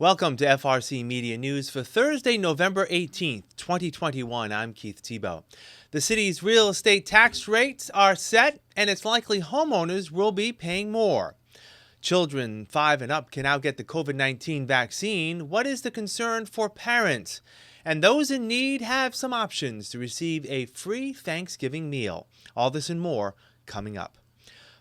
Welcome to FRCMedia News for Thursday, November 18th, 2021. I'm Keith Tebow. The city's real estate tax rates are set, and it's likely homeowners will be paying more. Children 5 and up can now get the COVID-19 vaccine. What is the concern for parents? And those in need have some options to receive a free Thanksgiving meal. All this and more coming up.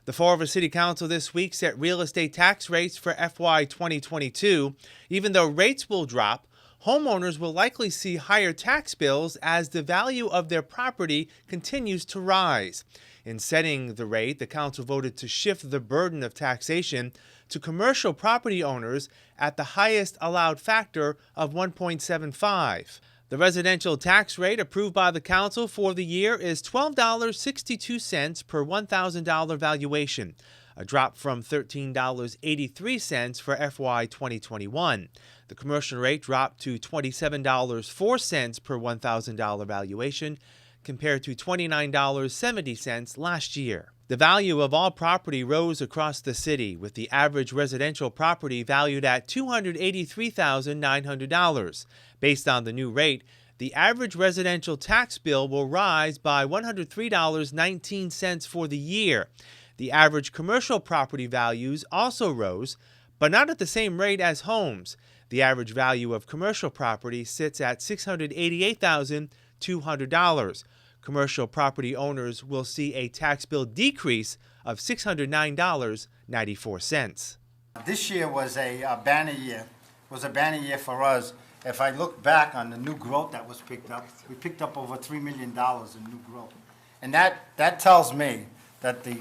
The Fall River City Council this week set real estate tax rates for FY 2022. Even though rates will drop, homeowners will likely see higher tax bills as the value of their property continues to rise. In setting the rate, the council voted to shift the burden of taxation to commercial property owners at the highest allowed factor of 1.75. The residential tax rate approved by the council for the year is $12.62 per $1,000 valuation, a drop from $13.83 for FY 2021. The commercial rate dropped to $27.04 per $1,000 valuation, compared to $29.70 last year. The value of all property rose across the city, with the average residential property valued at $283,900. Based on the new rate, the average residential tax bill will rise by $103.19 for the year. The average commercial property values also rose, but not at the same rate as homes. The average value of commercial property sits at $688,200. Commercial property owners will see a tax bill decrease of $609.94. This year was a banner year. Was a banner year for us. If I look back on the new growth that was picked up, we picked up over $3 million in new growth. And that tells me that the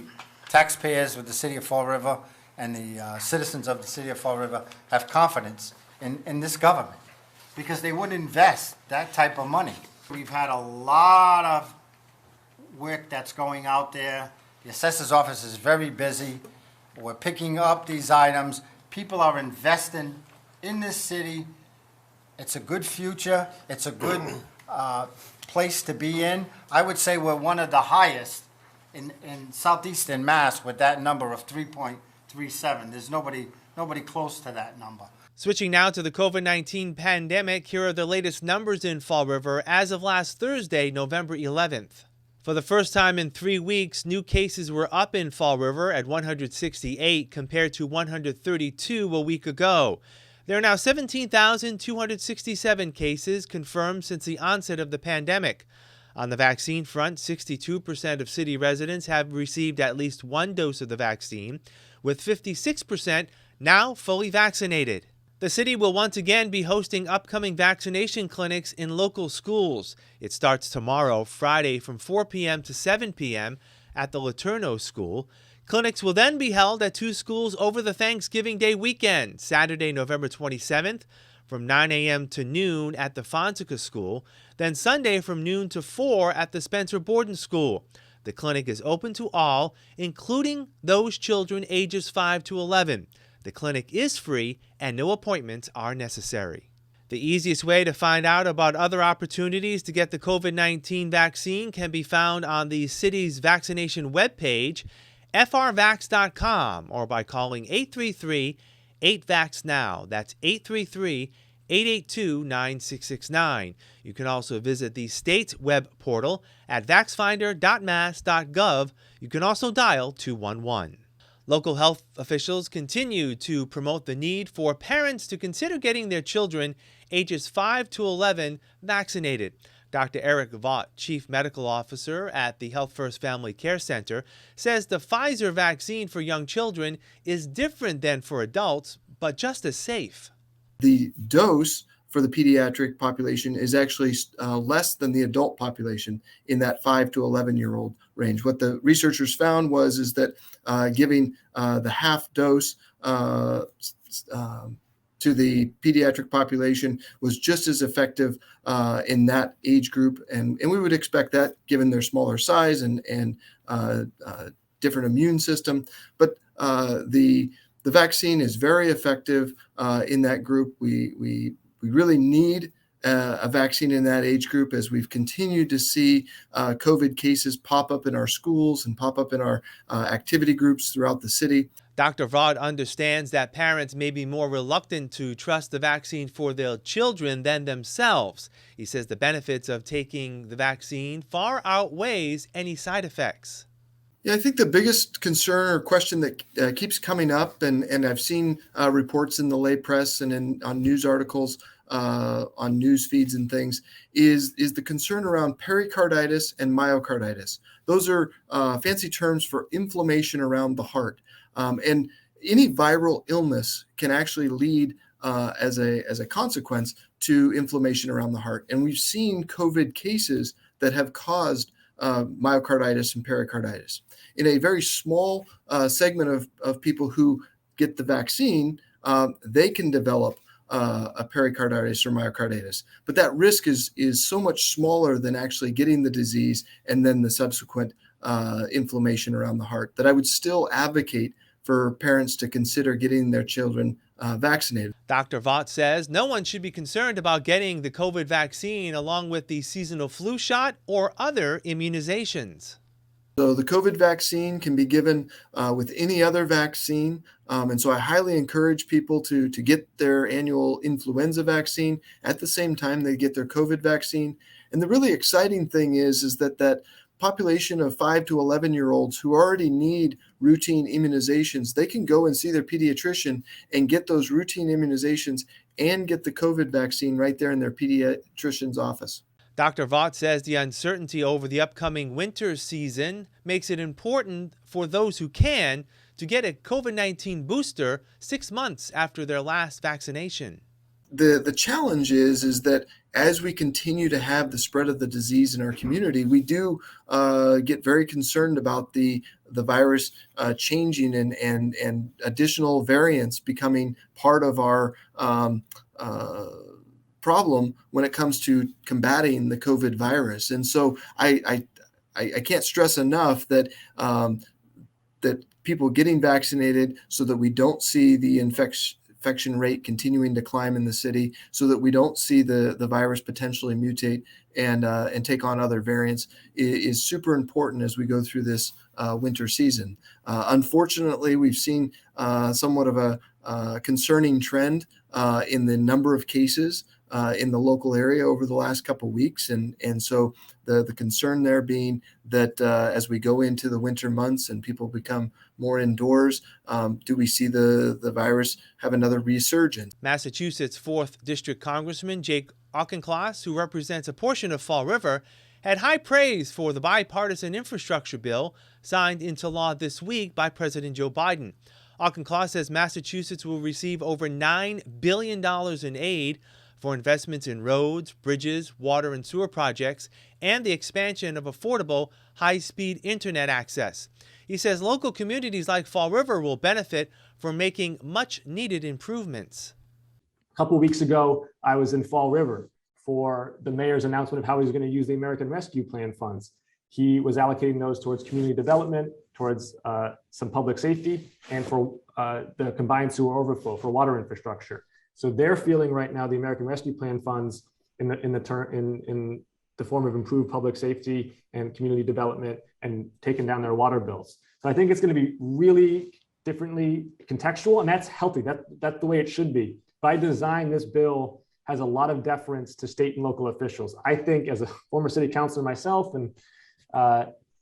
taxpayers of the city of Fall River and the citizens of the city of Fall River have confidence in this government, because they would invest that type of money. We've had a lot of work that's going out there. The assessor's office is very busy. We're picking up these items. People are investing in this city. It's a good future. It's a good place to be in. I would say we're one of the highest in southeastern Mass with that number of 3.37. There's nobody close to that number. Switching now to the COVID-19 pandemic, here are the latest numbers in Fall River as of last Thursday, November 11th. For the first time in 3 weeks, new cases were up in Fall River at 168 compared to 132 a week ago. There are now 17,267 cases confirmed since the onset of the pandemic. On the vaccine front, 62% of city residents have received at least one dose of the vaccine, with 56% now fully vaccinated. The city will once again be hosting upcoming vaccination clinics in local schools. It starts tomorrow, Friday, from 4 p.m. to 7 p.m. at the Laterno School. Clinics will then be held at 2 schools over the Thanksgiving Day weekend, Saturday, November 27th, from 9 a.m. to noon at the Fonseca School, then Sunday from noon to 4 at the Spencer Borden School. The clinic is open to all, including those children ages 5 to 11. The clinic is free and no appointments are necessary. The easiest way to find out about other opportunities to get the COVID-19 vaccine can be found on the city's vaccination webpage, frvax.com, or by calling 833-8VAX-NOW. That's 833-882-9669. You can also visit the state's web portal at vaxfinder.mass.gov. You can also dial 211. Local health officials continue to promote the need for parents to consider getting their children ages 5 to 11 vaccinated. Dr. Eric Vaught, Chief Medical Officer at the Health First Family Care Center, says the Pfizer vaccine for young children is different than for adults, but just as safe. The dose for the pediatric population is actually less than the adult population in that 5 to 11-year-old range. What the researchers found is that giving the half dose to the pediatric population was just as effective in that age group, and we would expect that given their smaller size and different immune system. But the vaccine is very effective in that group. We really need a vaccine in that age group, as we've continued to see COVID cases pop up in our schools and pop up in our activity groups throughout the city. Dr. Vaught understands that parents may be more reluctant to trust the vaccine for their children than themselves. He says the benefits of taking the vaccine far outweighs any side effects. Yeah, I think the biggest concern or question that keeps coming up, and I've seen reports in the lay press and on news articles, on news feeds and things, is the concern around pericarditis and myocarditis. Those are fancy terms for inflammation around the heart. And any viral illness can actually lead as a consequence to inflammation around the heart. And we've seen COVID cases that have caused myocarditis and pericarditis. In a very small segment of people who get the vaccine, they can develop a pericarditis or myocarditis. But that risk is so much smaller than actually getting the disease and then the subsequent inflammation around the heart that I would still advocate for parents to consider getting their children vaccinated. Dr. Vaught says no one should be concerned about getting the COVID vaccine along with the seasonal flu shot or other immunizations. So the COVID vaccine can be given with any other vaccine. And so I highly encourage people to get their annual influenza vaccine at the same time they get their COVID vaccine. And the really exciting thing is that population of 5 to 11-year-olds who already need routine immunizations, they can go and see their pediatrician and get those routine immunizations and get the COVID vaccine right there in their pediatrician's office. Dr. Vaught says the uncertainty over the upcoming winter season makes it important for those who can to get a COVID-19 booster 6 months after their last vaccination. The challenge is that as we continue to have the spread of the disease in our community, we do get very concerned about the virus changing and additional variants becoming part of our problem when it comes to combating the COVID virus. And so I can't stress enough that that people getting vaccinated so that we don't see the infection rate continuing to climb in the city, so that we don't see the virus potentially mutate and take on other variants is super important as we go through this winter season. Unfortunately, we've seen somewhat of a concerning trend in the number of cases in the local area over the last couple of weeks. And so the concern there being that as we go into the winter months and people become more indoors, do we see the virus have another resurgence? Massachusetts 4th District Congressman Jake Auchincloss, who represents a portion of Fall River, had high praise for the bipartisan infrastructure bill signed into law this week by President Joe Biden. Auchincloss says Massachusetts will receive over $9 billion in aid for investments in roads, bridges, water and sewer projects, and the expansion of affordable, high-speed internet access. He says local communities like Fall River will benefit from making much-needed improvements. A couple of weeks ago, I was in Fall River for the mayor's announcement of how he was going to use the American Rescue Plan funds. He was allocating those towards community development, towards some public safety, and for the combined sewer overflow for water infrastructure. So they're feeling right now the American Rescue Plan funds in the form of improved public safety and community development and taking down their water bills. So I think it's going to be really differently contextual, and that's healthy. That's the way it should be. By design, this bill has a lot of deference to state and local officials. I think as a former city councilor myself and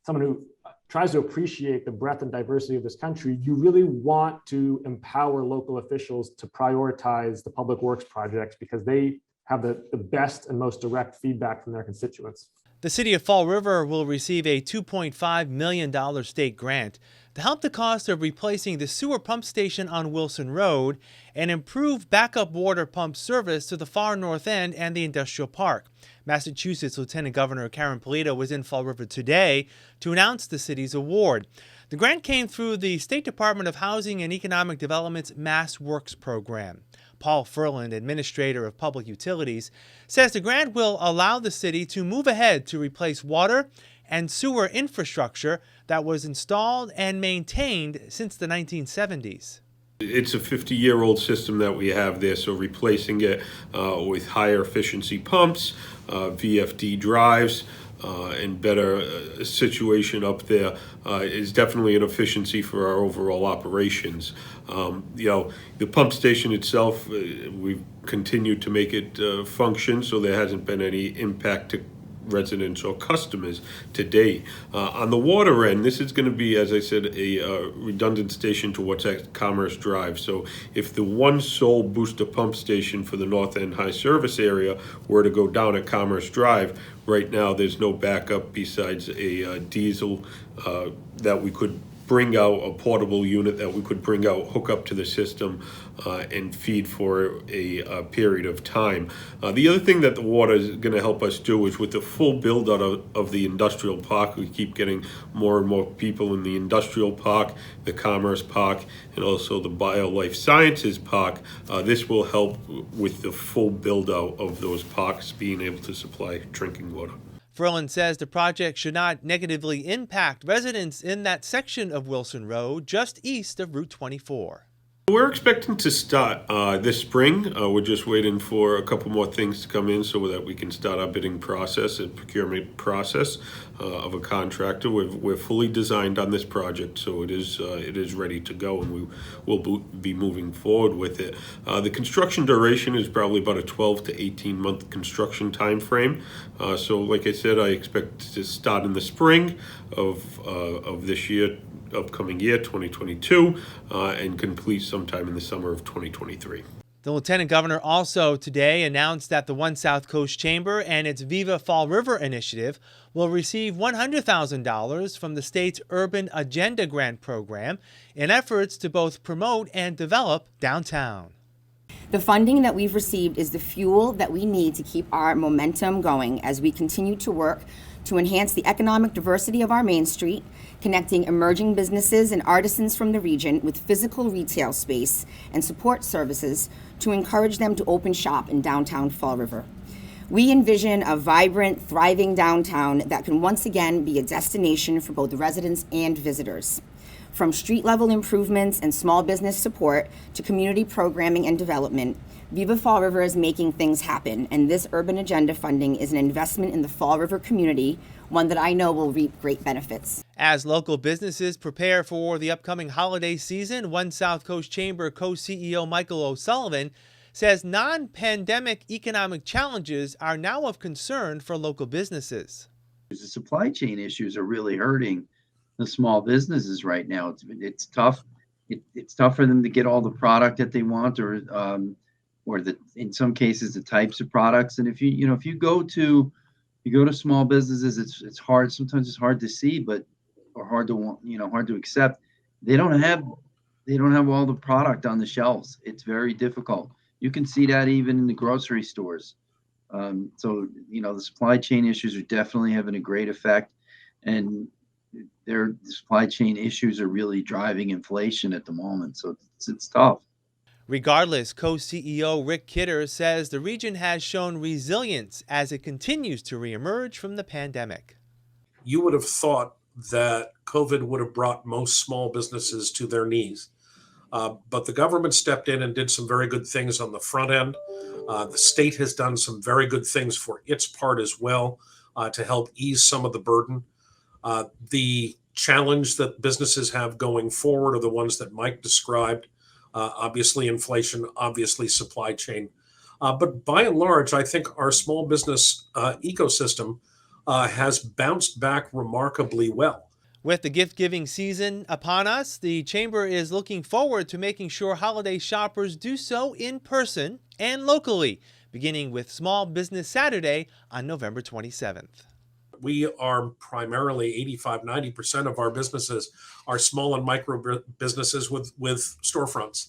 someone who tries to appreciate the breadth and diversity of this country, you really want to empower local officials to prioritize the public works projects because they have the best and most direct feedback from their constituents. The city of Fall River will receive a $2.5 million state grant to help the cost of replacing the sewer pump station on Wilson Road and improve backup water pump service to the far north end and the industrial park. Massachusetts Lieutenant Governor Karen Polito was in Fall River today to announce the city's award. The grant came through the State Department of Housing and Economic Development's Mass Works program. Paul Furland, Administrator of Public Utilities, says the grant will allow the city to move ahead to replace water and sewer infrastructure that was installed and maintained since the 1970s. It's a 50-year-old system that we have there, so replacing it with higher efficiency pumps, VFD drives, and better situation up there is definitely an efficiency for our overall operations. The pump station itself, we've continued to make it function, so there hasn't been any impact to residents or customers to date. On the water end, this is going to be, as I said, a redundant station to what's at Commerce Drive. So if the one sole booster pump station for the North End High Service area were to go down at Commerce Drive, right now there's no backup besides a diesel that we could bring out, a portable unit that we could bring out, hook up to the system, and feed for a period of time. The other thing that the water is going to help us do is with the full build out of the industrial park, we keep getting more and more people in the industrial park, the commerce park, and also the bio life sciences park. This will help with the full build out of those parks being able to supply drinking water. Ferland says the project should not negatively impact residents in that section of Wilson Road just east of Route 24. We're expecting to start this spring. We're just waiting for a couple more things to come in so that we can start our bidding process and procurement process of a contractor. We're fully designed on this project, so it is ready to go, and we will be moving forward with it. The construction duration is probably about a 12 to 18 month construction time frame. So like I said, I expect to start in the spring of this year, upcoming year 2022, and complete sometime in the summer of 2023. The Lieutenant Governor also today announced that the One South Coast Chamber and its Viva Fall River initiative will receive $100,000 from the state's Urban Agenda Grant Program in efforts to both promote and develop downtown. The funding that we've received is the fuel that we need to keep our momentum going as we continue to work to enhance the economic diversity of our Main Street, connecting emerging businesses and artisans from the region with physical retail space and support services to encourage them to open shop in downtown Fall River. We envision a vibrant, thriving downtown that can once again be a destination for both residents and visitors. From street-level improvements and small business support to community programming and development, Viva Fall River is making things happen, and this urban agenda funding is an investment in the Fall River community, one that I know will reap great benefits. As local businesses prepare for the upcoming holiday season, One South Coast Chamber co-CEO Michael O'Sullivan says non-pandemic economic challenges are now of concern for local businesses. The supply chain issues are really hurting the small businesses right now. It's tough. It's tough for them to get all the product that they want, or in some cases the types of products. And if you go to small businesses, it's hard. Sometimes it's hard to see, or hard to accept. They don't have all the product on the shelves. It's very difficult. You can see that even in the grocery stores. So the supply chain issues are definitely having a great effect, and the supply chain issues are really driving inflation at the moment. So it's tough. Regardless, co-CEO Rick Kidder says the region has shown resilience as it continues to reemerge from the pandemic. You would have thought that COVID would have brought most small businesses to their knees. But the government stepped in and did some very good things on the front end. The state has done some very good things for its part as well to help ease some of the burden. The challenge that businesses have going forward are the ones that Mike described. Obviously inflation, obviously supply chain. But by and large, I think our small business ecosystem has bounced back remarkably well. With the gift-giving season upon us, the Chamber is looking forward to making sure holiday shoppers do so in person and locally, beginning with Small Business Saturday on November 27th. We are primarily 85-90% of our businesses are small and micro businesses with storefronts.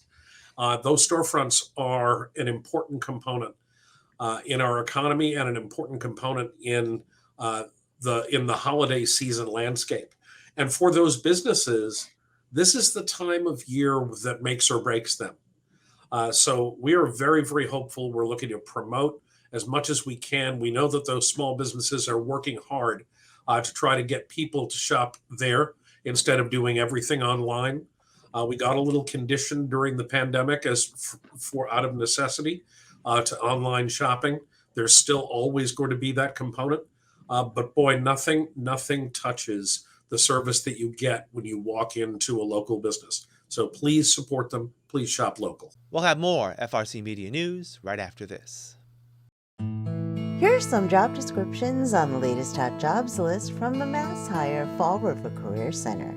Those storefronts are an important component in our economy and an important component in the holiday season landscape. And for those businesses, this is the time of year that makes or breaks them. So we are very, very hopeful. We're looking to promote as much as we can. We know that those small businesses are working hard to try to get people to shop there instead of doing everything online. We got a little conditioned during the pandemic as for out of necessity to online shopping. There's still always going to be that component. But boy, nothing touches the service that you get when you walk into a local business. So please support them. Please shop local. We'll have more FRC Media News right after this. Here are some job descriptions on the latest hot jobs list from the MassHire Fall River Career Center.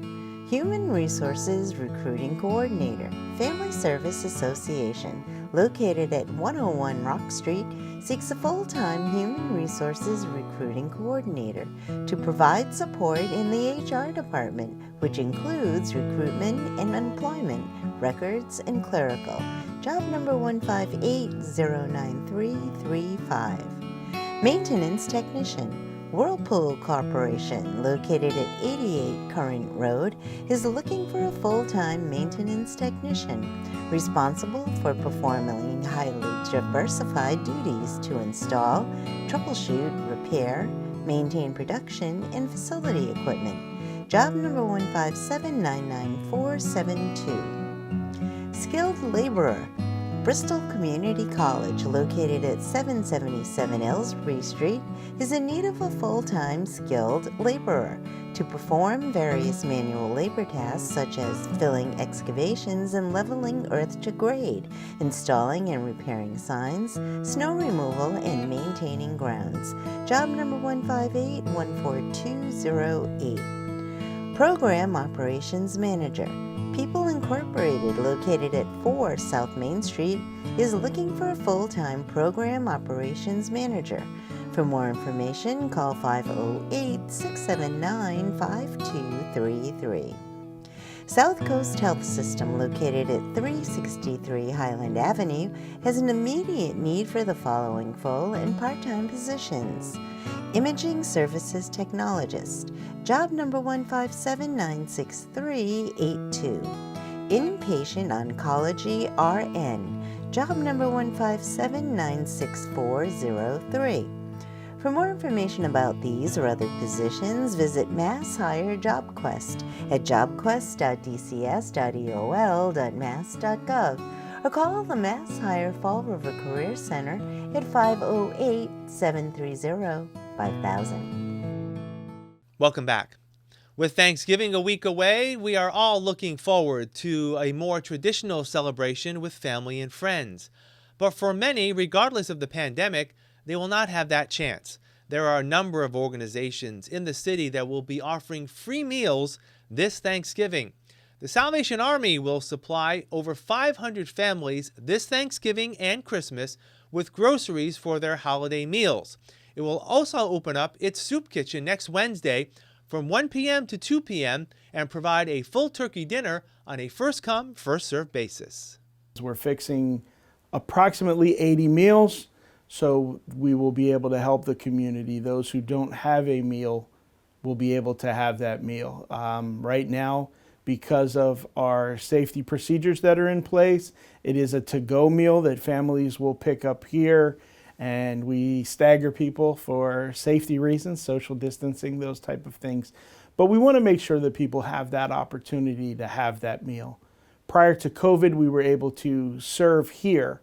Human Resources Recruiting Coordinator, Family Service Association, located at 101 Rock Street, seeks a full-time Human Resources Recruiting Coordinator to provide support in the HR department, which includes recruitment and employment, records, and clerical. Job number 158-09335. Maintenance Technician, Whirlpool Corporation, located at 88 Current Road, is looking for a full-time maintenance technician responsible for performing highly diversified duties to install, troubleshoot, repair, maintain production, and facility equipment. Job number 157-99472. Skilled Laborer, Bristol Community College, located at 777 Ellsbury Street, is in need of a full-time skilled laborer to perform various manual labor tasks such as filling excavations and leveling earth to grade, installing and repairing signs, snow removal, and maintaining grounds. Job number 158-14208. Program Operations Manager, People Incorporated, located at 4 South Main Street, is looking for a full-time Program Operations Manager. For more information, call 508-679-5233. South Coast Health System, located at 363 Highland Avenue, has an immediate need for the following full and part-time positions. Imaging Services Technologist, job number 157-96382. Inpatient Oncology RN, job number 157-96403. For more information about these or other positions, visit MassHire JobQuest at jobquest.dcs.eol.mass.gov or call the MassHire Fall River Career Center at 508-730-5000. Welcome back. With Thanksgiving a week away, we are all looking forward to a more traditional celebration with family and friends. But for many, regardless of the pandemic, they will not have that chance. There are a number of organizations in the city that will be offering free meals this Thanksgiving. The Salvation Army will supply over 500 families this Thanksgiving and Christmas with groceries for their holiday meals. It will also open up its soup kitchen next Wednesday from 1 p.m. to 2 p.m. and provide a full turkey dinner on a first-come, first-served basis. We're fixing approximately 80 meals, so we will be able to help the community. Those who don't have a meal will be able to have that meal. Right now, because of our safety procedures that are in place, it is a to-go meal that families will pick up here, and we stagger people for safety reasons, social distancing, those type of things. But we want to make sure that people have that opportunity to have that meal. Prior to COVID, we were able to serve here,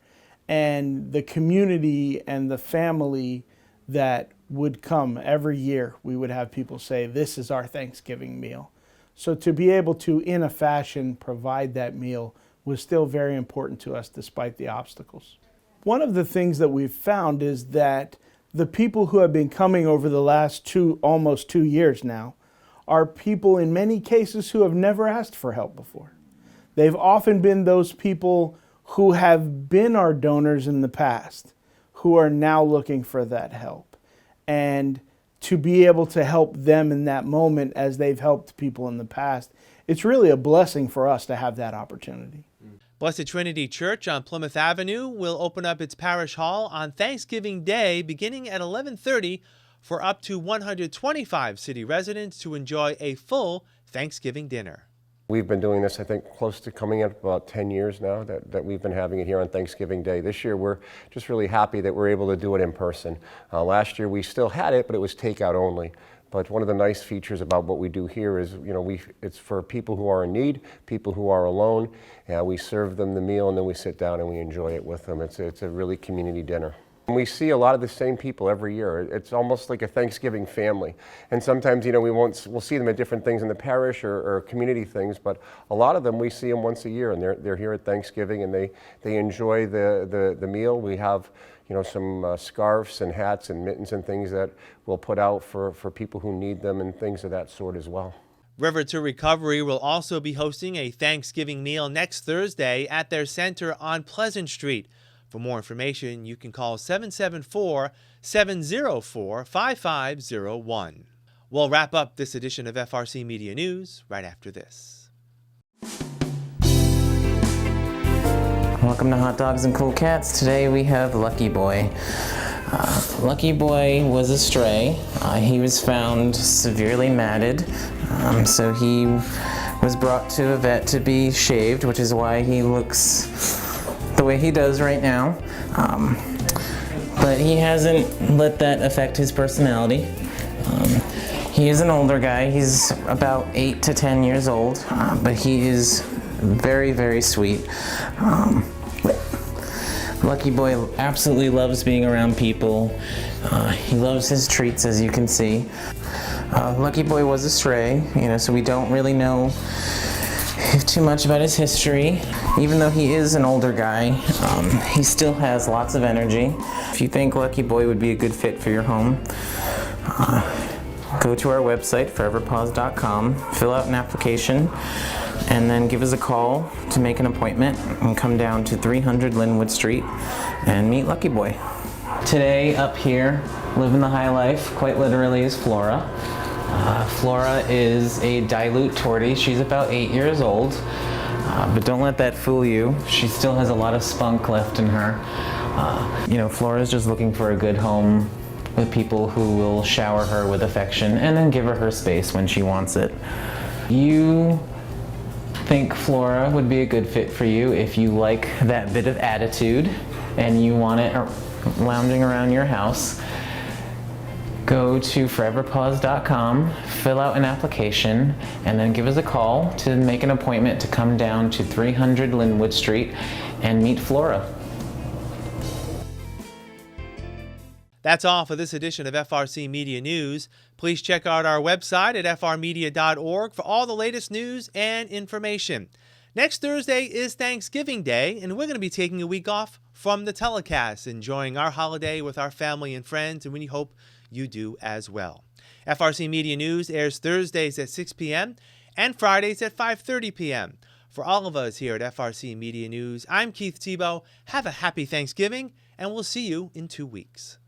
and the community and the family that would come every year, we would have people say, this is our Thanksgiving meal. So to be able to, in a fashion, provide that meal was still very important to us despite the obstacles. One of the things that we've found is that the people who have been coming over the last almost 2 years now are people in many cases who have never asked for help before. They've often been those people who have been our donors in the past, who are now looking for that help. And to be able to help them in that moment as they've helped people in the past, it's really a blessing for us to have that opportunity. Blessed Trinity Church on Plymouth Avenue will open up its parish hall on Thanksgiving Day beginning at 11:30 for up to 125 city residents to enjoy a full Thanksgiving dinner. We've been doing this, I think, close to coming up about 10 years now that we've been having it here on Thanksgiving Day. This year, we're just really happy that we're able to do it in person. Last year, we still had it, but it was takeout only. But one of the nice features about what we do here is, it's for people who are in need, people who are alone. We serve them the meal, and then we sit down and we enjoy it with them. It's a really community dinner. We see a lot of the same people every year. It's almost like a Thanksgiving family. And sometimes, we'll see them at different things in the parish or community things, but a lot of them, we see them once a year, and they're here at Thanksgiving, and they enjoy the meal. We have some scarves and hats and mittens and things that we'll put out for people who need them and things of that sort as well. River to Recovery will also be hosting a Thanksgiving meal next Thursday at their center on Pleasant Street. For more information, you can call 774-704-5501. We'll wrap up this edition of FRC Media News right after this. Welcome to Hot Dogs and Cool Cats. Today we have Lucky Boy. Lucky Boy was a stray. He was found severely matted, so he was brought to a vet to be shaved, which is why he looks the way he does right now. But he hasn't let that affect his personality. He is an older guy. He's about 8 to 10 years old, but he is very, very sweet. Lucky Boy absolutely loves being around people. He loves his treats, as you can see. Lucky Boy was a stray, so we don't really know too much about his history. Even though he is an older guy, he still has lots of energy. If you think Lucky Boy would be a good fit for your home, go to our website, foreverpaws.com, fill out an application, and then give us a call to make an appointment and come down to 300 Linwood Street and meet Lucky Boy. Today, up here, living the high life, quite literally, is Flora. Flora is a dilute tortie. She's about 8 years old, but don't let that fool you. She still has a lot of spunk left in her. Flora's just looking for a good home with people who will shower her with affection and then give her space when she wants it. You think Flora would be a good fit for you if you like that bit of attitude and you want it lounging around your house. Go to foreverpaws.com, fill out an application, and then give us a call to make an appointment to come down to 300 Linwood Street and meet Flora. That's all for this edition of FRC Media News. Please check out our website at frmedia.org for all the latest news and information. Next Thursday is Thanksgiving Day, and we're going to be taking a week off from the telecast, enjoying our holiday with our family and friends, and we hope you do as well. FRC Media News airs Thursdays at 6 p.m. and Fridays at 5:30 p.m. For all of us here at FRC Media News, I'm Keith Tebow. Have a happy Thanksgiving, and we'll see you in 2 weeks.